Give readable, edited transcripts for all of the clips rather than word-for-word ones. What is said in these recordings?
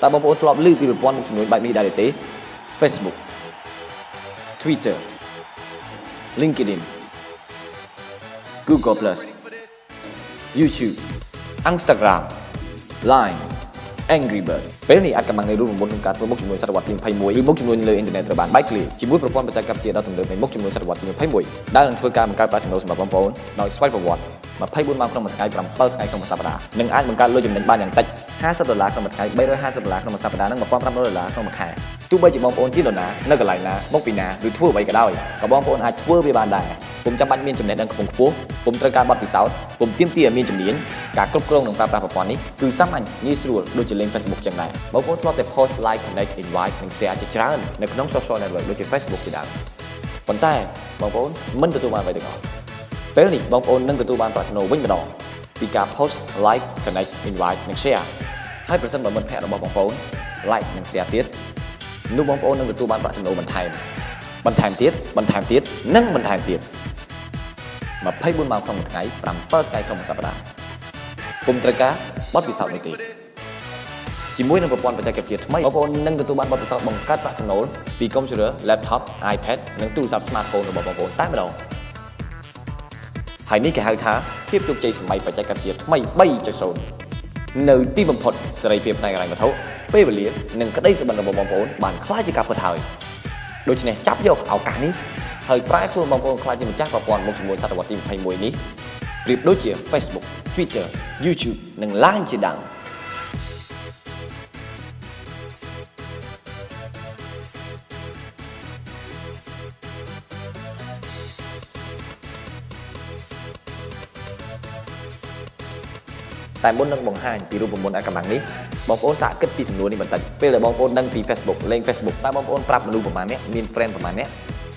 tại bóng ôn lọp lưu vì một conជំbài mi đại tế Facebook, Twitter, LinkedIn, Google+, YouTube, Instagram, Line, Angry Bird ពេលនេះអាចកំងនៅរូបមន្តក្នុងការធ្វើមុខចំនួនសតវត្សទី21ឬមុខចំនួនលើអ៊ីនធឺណិតត្រូវបានបែកធ្លាយជាមួយប្រព័ន្ធបច្ចេកវិទ្យាដ៏ទំនើបនៃមុខចំនួនសតវត្សទី21ដែលនឹងធ្វើការបង្កើតប្រាក់ចំណូលសម្រាប់បងប្អូនដោយស្វ័យប្រវត្តិ24ម៉ោងក្នុងមួយថ្ងៃ7ថ្ងៃក្នុងមួយសប្តាហ៍និងអាចបង្កើតលុយចំណេញបានយ៉ាងតិច$50ក្នុងមួយថ្ងៃ$350ក្នុងមួយសប្តាហ៍និង$1,500ក្នុងមួយខែទោះបីជាបងប្អូនជានរណានៅកន្លែងណាមកពីណាឬធ្វើអ្វីក៏ដោយក៏បងប្អូនអាចធ្វើវាបានដែរពុំចាំបាច់មានចំណេះដឹងខ្ពង់ខ្ពស់ពុំត្រូវការបទពិសោធន៍ពុំទាមទារឲ្យមានជំនាញការគ្រប់គ្រងនិងប្រើប្រាស់ប្រព័ន្ធនេះគឺសាមញ្ញងាយស្រួលដូចជាលេង Facebook ចឹងដែរបងប្អូនធ្លាប់តែ post like connect invite និង share ជាច្រើននៅក្នុង social network ដូចជា Facebook ជាដើមប៉ុន្តែបងប្អូនមិនទទួលបានអ្វីទាំងអស់ពេលនេះបងប្អូននឹងទទួលបានប្រាក់ចំណូលវិញម្ដងពីការ post like connect invite និង share ហើយប្រសិនបើមិត្តភ័ក្តិរបស់បងប្អូន like និង share ទៀតនោះបងប្អូននឹងទទួលបានប្រាក់ចំណូលបន្ថែមទៀតនិងបន្ថែមទៀត24ម៉ោងក្នុងមួយថ្ងៃ7ថ្ងៃក្នុងមួយសប្តាហ៍ពុំត្រូវការបទពិសោធន៍នេះទេជាមួយនឹងប្រព័ន្ធបច្ចេកវិទ្យាថ្មីបងប្អូននឹងទទួលបានបទពិសោធន៍បង្កើតប្រាក់ចំណូលពី computer, laptop, iPad និងទូរស័ព្ទ smartphone របស់បងប្អូនតែម្ដងហើយនេះគេហៅថាភាពជោគជ័យសម័យបច្ចេកវិទ្យាថ្មី 3.0 នៅទីបំផុតសេរីភាពផ្នែកហិរញ្ញវត្ថុពេលវេលានិងក្តីសុបិនរបស់បងប្អូនបានក្លាយជាការពិតហើយដូច្នេះចាប់យកឱកាសនេះហើយប្រែខ្លួនបងប្អូនក្លាយជាម្ចាស់ប្រព័ន្ធមុខជាមួយសតវត្សទី21នេះប្រៀបដូចជា Facebook, Twitter, YouTube និង Line ជាដើមតែមុននឹងបង្ហាញពីរូបមន្តអាចកំងនេះបងប្អូនសាកគិតពីសំណួរនេះបន្តិចពេលដែលបងប្អូនដឹងពី Facebook លេង Facebook តើបងប្អូនប្រាប់មនុស្សប្រមាណអ្នកមាន friend ប្រមាណអ្នក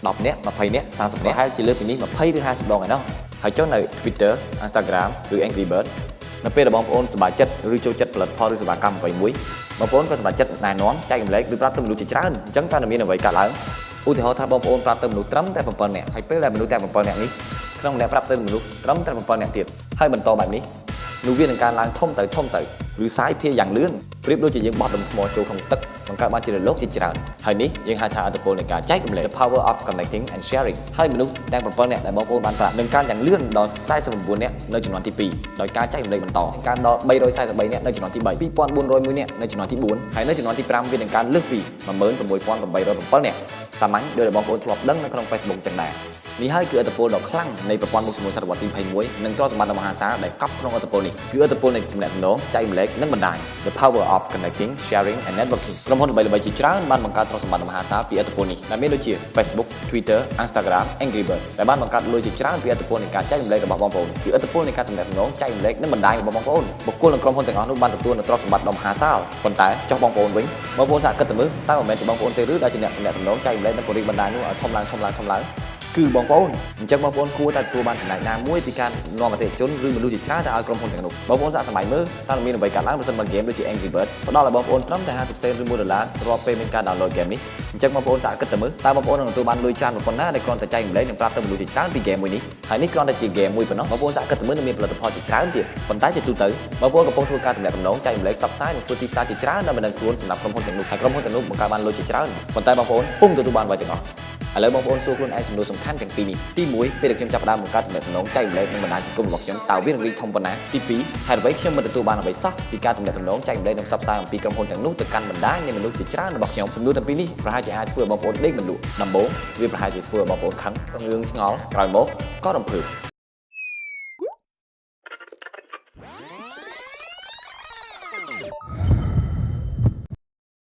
10នាក់20នាក់30នាក់ហើយជាលើពីនេះ20ឬ50ដងឯណោះហើយចុះនៅ Twitter, Instagram ឬ Angry Bird នៅពេលដែលបងប្អូនសប្បាយចិត្តឬចូលចិត្តផលិតផលឬសេវាកម្មអ្វីមួយបងប្អូនក៏សប្បាយចិត្តណែនាំចែករំលែកឬប្រាប់ទៅមនុស្សជាច្រើនអញ្ចឹងតើមានអ្វីកើតឡើងឧទាហរណ៍ថាបងប្អូនប្រាប់ទៅមនុស្សត្រឹមតែ7នាក់ហើយពេលដែលមនុស្សតែ7នាក់នេះក្នុងម្នាក់ប្រាប់ទៅមនុស្សត្រឹមតែ7នាក់ទៀតហើយបន្តបែបនេះនោះវានឹងកើនឡើងធំទៅឬសាយភាយយ៉ាងលឿនប្រៀបដូចជាយើងបោះដុំថ្មចូលក្នុងទឹកបង្កើតបានជារលកជាច្រើនហើយនេះយើងហៅថាឥទ្ធិពលនៃការចែករំលែក The power of connecting and sharing ហើយមនុស្សទាំង7នាក់ដែលបងប្អូនបានប្រាប់នឹងកើនយ៉ាងលឿនដល់49នាក់នៅជំនាន់ទី2ដោយការចែករំលែកបន្តកើនដល់343នាក់នៅជំនាន់ទី3 2401នាក់នៅជំនាន់ទី4ហើយនៅជំនាន់ទី5វានឹងកើនលើសពី 16807 នាក់សាមញ្ញដោយបងប្អូនធ្លាប់ដឹងនៅក្នុង Facebook ចឹងដែរនេះហើយគឺឥទ្ធិពលដ៏ខ្លាំងនៃប្រព័ន្ធមុខជាមួយសតវត្សទី21និងទ្រព្យសម្បត្តិដ៏មហាសាលដែលកប់ក្នុងឥទ្ធិពលនេះគឺឥទ្ធិពលនៃទំនាក់ទំនងចែករំលែកនិងបណ្ដាញ The power of connecting, sharing and networking ក្រុមហ៊ុនល្បីៗជាច្រើនបានបង្កើតទ្រព្យសម្បត្តិដ៏មហាសាលពីឥទ្ធិពលនេះដែលមានដូចជា Facebook, Twitter, Instagram, Angry Bird ដែលបានបង្កើតលុយជាច្រើនពីឥទ្ធិពលនៃការចែករំលែករបស់បងប្អូនគឺឥទ្ធិពលនៃការទំនាក់ទំនងចែករំលែកនិងបណ្ដាញរបស់បងប្អូនបុគ្គលនិងក្រុមហ៊ុនទាំងអស់នោះបានទទួលនូវទ្រព្យសម្បត្តិដ៏មហាសាលប៉ុន្តែចុះបងប្អូនវិញបងប្អូនសាកគិតទៅមើលតើមិនមែនជាបងប្អូនទេឬដែលជាអ្នកទំនាក់ទំនងចែករំលែកនិងពង្រីកបណ្ដាញនោះឲ្យធំឡើងគឺបងប្អូនអញ្ចឹងបងប្អូនគួរតែទទួលបានចំណែកណាមួយពីការនាំអតិថិជនឬមនុស្សជាច្រើនទៅឲ្យក្រុមហ៊ុនទាំងនោះបងប្អូនសាកសម័យមើលតើមានអ្វីកើតឡើងប្រសិនបើហ្គេមដូចជា Angry Bird ផ្ដល់ឲ្យបងប្អូនត្រឹមតែ50សេនឬ$1រាល់ពេលមានការ download ហ្គេមនេះអញ្ចឹងបងប្អូនសាកគិតទៅមើលតើបងប្អូននឹងទទួលបានលុយច្រើនប៉ុណ្ណាដែលគ្រាន់តែចែករំលែកនិងប្រាប់ទៅមនុស្សជាច្រើនពីហ្គេមមួយនេះហើយនេះគ្រាន់តែជាហ្គេមមួយប៉ុណ្ណោះបងប្អូនសាកគិតទៅមើលនឹងមានផលិតផលជាច្រើនទៀតប៉ុន្តែជាទូទៅបងប្អូនកំពុងធ្វើការទំនាក់ទំនងចែករំលែកផ្សព្វផ្សាយនិងធ្វើទីផ្សារជាច្រើនដែលមិនដឹងខ្លួនសម្រាប់ក្រុមហ៊ុនទាំងនោះហើយក្រុមហ៊ុនទាំងនោះបង្កើតបានលុយជាច្រើនប៉ុន្តែបងប្អូនពុំទទួលបានអ្វីទាំងអស់ឥឡូវបងប្អូនសួរខ្លួនឯងសំណួរសំខាន់ទាំងពីរនេះទី1ពេលដែលខ្ញុំចាប់ផ្ដើមបង្កើតទំនាក់ទំនងចែករំលែកនឹងបណ្ដាញសង្គមរបស់ខ្ញុំតើវានឹងរីកធំប៉ុណ្ណាទី2ហេតុអ្វីខ្ញុំមិនទទួលបានអ្វីសោះពីការទំនាក់ទំនងចែករំលែកនិងផ្សព្វផ្សាយអំពីក្រុមហ៊ុនទាំងនោះទៅកាន់បណ្ដាញនៃមនុស្សជាច្រើនរបស់ខ្ញុំសំណួរទាំងពីរនេះប្រហែលជាអាចធ្វើឲ្យបងប្អូនដេកមិនលក់ដំបូងវាប្រហែលជាធ្វើឲ្យបងប្អូនខឹងងឿងឆ្ងល់ក្រោយមកក៏រំភើប